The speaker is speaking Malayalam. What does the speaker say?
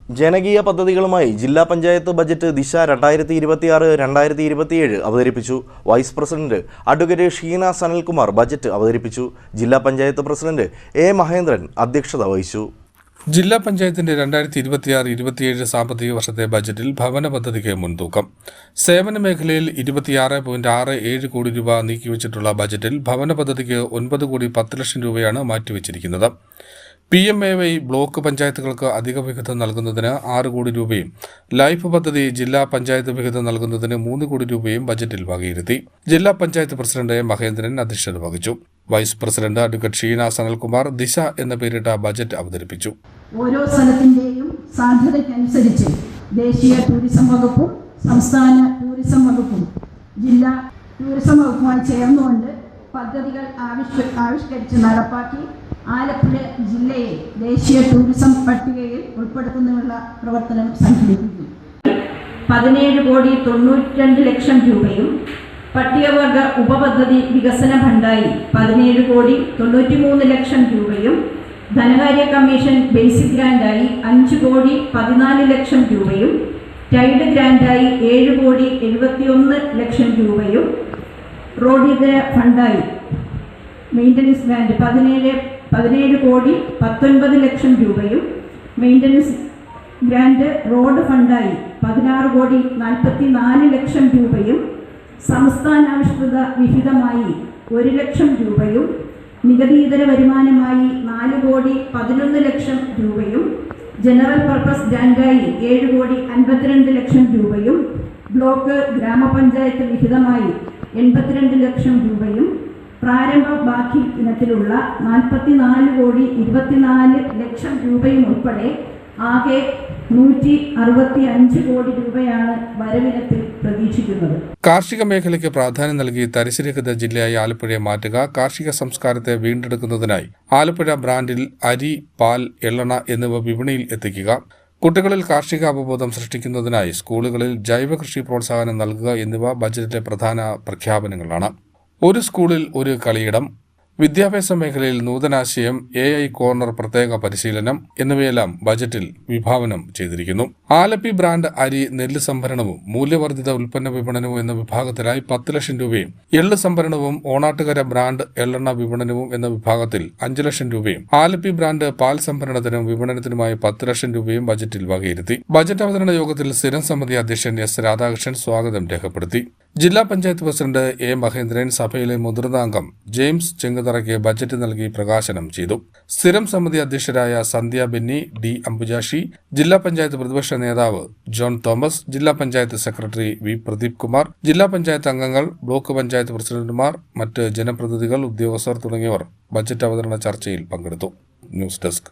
ജനകീയ പദ്ധതികളുമായി ജില്ലാ പഞ്ചായത്ത് ബജറ്റ് ദിശ 2026-2027 അവതരിപ്പിച്ചു. Vice president advocate Sheena Sanalkumar budget അവതരിപ്പിച്ചു. ജില്ലാ പഞ്ചായത്ത് പ്രസിഡന്റ് എ മഹേന്ദ്രൻ അധ്യക്ഷത വഹിച്ചു. ജില്ലാ പഞ്ചായത്തിന്റെ 2026-27 സാമ്പത്തിക വർഷത്തെ ബജറ്റിൽ ഭവന പദ്ധതിക്ക് മുൻതൂക്കം. സേവന മേഖലയിൽ 26.67 കോടി രൂപ നീക്കിവച്ചിട്ടുള്ള ബജറ്റിൽ ഭവന പദ്ധതിക്ക് 9 കോടി 10 ലക്ഷം രൂപയാണ് മാറ്റിവച്ചിരിക്കുന്നത്. PMAY ബ്ലോക്ക് പഞ്ചായത്തുകൾക്ക് അധിക വിഹിതം നൽകുന്നതിന് 6 കോടി രൂപയും ലൈഫ് പദ്ധതി ജില്ലാ പഞ്ചായത്ത് വിഹിതം നൽകുന്നതിന് 3 കോടി രൂപയും ബജറ്റിൽ വകയിരുത്തി. ജില്ലാ പഞ്ചായത്ത് പ്രസിഡന്റ് മഹേന്ദ്രൻ അധ്യക്ഷത വഹിച്ചു. Vice president advocate Sheena Sanalkumar Disha എന്ന പേരിട്ട ബജറ്റ് അവതരിപ്പിച്ചു. ഓരോ സ്ഥലത്തിന്റെയും സാധ്യതയ്ക്കനുസരിച്ച് ദേശീയ ടൂറിസം വകുപ്പും സംസ്ഥാന ടൂറിസം വകുപ്പും ജില്ലാ ടൂറിസം വകുപ്പുമായി ചേർന്നുകൊണ്ട് പദ്ധതികൾ ആവിഷ്കരിച്ച് നടപ്പാക്കി ആലപ്പുഴ ജില്ലയെ ദേശീയ ടൂറിസം പട്ടികയിൽ ഉൾപ്പെടുത്തുന്നതിനുള്ള പ്രവർത്തനം സംഘടിപ്പിക്കും. 17 കോടി 92 ലക്ഷം രൂപയും പട്ടികവർഗ ഉപപദ്ധതി വികസന ഫണ്ടായി 17 കോടി 93 ലക്ഷം രൂപയും ധനകാര്യ കമ്മീഷൻ ബേസിക് ഗ്രാൻഡായി 5 കോടി 14 ലക്ഷം രൂപയും ടൈഡ് ഗ്രാൻഡായി 7 കോടി 71 ലക്ഷം രൂപയും റോഡിതര ഫണ്ടായി മെയിൻ്റനൻസ് ഗ്രാൻഡ് 17 കോടി 19 ലക്ഷം രൂപയും മെയിൻ്റനൻസ് ഗ്രാൻഡ് റോഡ് ഫണ്ടായി 16 കോടി 44 ലക്ഷം രൂപയും സംസ്ഥാനാവിഷ്കൃത വിഹിതമായി 1 ലക്ഷം രൂപയും നികുതിയിതര വരുമാനമായി 4 കോടി 11 ലക്ഷം രൂപയും ജനറൽ പർപ്പസ് ഗ്രാൻഡായി 7 കോടി 52 ലക്ഷം രൂപയും ബ്ലോക്ക് ഗ്രാമപഞ്ചായത്ത് വിഹിതമായി 82 ലക്ഷം രൂപയും പ്രാരംഭ ബാക്കി ഇനത്തിലുള്ള 44 കോടി 24 ലക്ഷം രൂപയും ഉൾപ്പെടെ ആകെ 165 കോടി രൂപയാണ് വരവിനത്തിൽ പ്രതീക്ഷിക്കുന്നത്. കാർഷിക മേഖലയ്ക്ക് പ്രാധാന്യം നൽകി തരിശുരഹിത ജില്ലയായി ആലപ്പുഴയെ മാറ്റുക, കാർഷിക സംസ്കാരത്തെ വീണ്ടെടുക്കുന്നതിനായി ആലപ്പുഴ ബ്രാൻഡിൽ അരി, പാൽ, എള്ളെണ്ണ എന്നിവ വിപണിയിൽ എത്തിക്കുക, കുട്ടികളിൽ കാർഷിക അവബോധം സൃഷ്ടിക്കുന്നതിനായി സ്കൂളുകളിൽ ജൈവ കൃഷി പ്രോത്സാഹനം നൽകുക എന്നിവ ബജറ്റിലെ പ്രധാന പ്രഖ്യാപനങ്ങളാണ്. ഒരു സ്കൂളിൽ ഒരു കളിയിടം, വിദ്യാഭ്യാസ മേഖലയിൽ നൂതനാശയം, AI കോർണർ പ്രത്യേക പരിശീലനം എന്നിവയെല്ലാം ബജറ്റിൽ വിഭാവനം ചെയ്തിരിക്കുന്നു. ആലപ്പി ബ്രാൻഡ് അരി, നെല്ല് സംഭരണവും മൂല്യവർദ്ധിത ഉൽപ്പന്ന വിപണനവും എന്ന വിഭാഗത്തിലായി 10 ലക്ഷം രൂപയും, എള്ള് സംഭരണവും ഓണാട്ടുകര ബ്രാൻഡ് എള്ളെണ്ണ വിപണനവും എന്ന വിഭാഗത്തിൽ 5 ലക്ഷം രൂപയും, ആലപ്പി ബ്രാൻഡ് പാൽ സംഭരണത്തിനും വിപണനത്തിനുമായി 10 ലക്ഷം രൂപയും ബജറ്റിൽ വകയിരുത്തി. ബജറ്റ് അവതരണ യോഗത്തിൽ സ്ഥിരം സമിതി അധ്യക്ഷൻ S രാധാകൃഷ്ണൻ സ്വാഗതം രേഖപ്പെടുത്തി. ജില്ലാ പഞ്ചായത്ത് പ്രസിഡന്റ് എ മഹേന്ദ്രൻ സഭയിലെ മുതിർന്ന അംഗം ജെയിംസ് ചെങ്ങുതറയ്ക്ക് ബജറ്റ് നൽകി പ്രകാശനം ചെയ്തു. സ്ഥിരം സമിതി അധ്യക്ഷരായ സന്ധ്യ ബെന്നി, D അംബുജാഷി, ജില്ലാ പഞ്ചായത്ത് പ്രതിപക്ഷ നേതാവ് ജോൺ തോമസ്, ജില്ലാ പഞ്ചായത്ത് സെക്രട്ടറി V പ്രദീപ് കുമാർ, ജില്ലാ പഞ്ചായത്ത് അംഗങ്ങൾ, ബ്ലോക്ക് പഞ്ചായത്ത് പ്രസിഡന്റുമാർ, മറ്റ് ജനപ്രതിനിധികൾ, ഉദ്യോഗസ്ഥർ തുടങ്ങിയവർ ബജറ്റ് അവതരണ ചർച്ചയിൽ പങ്കെടുത്തു. News desk.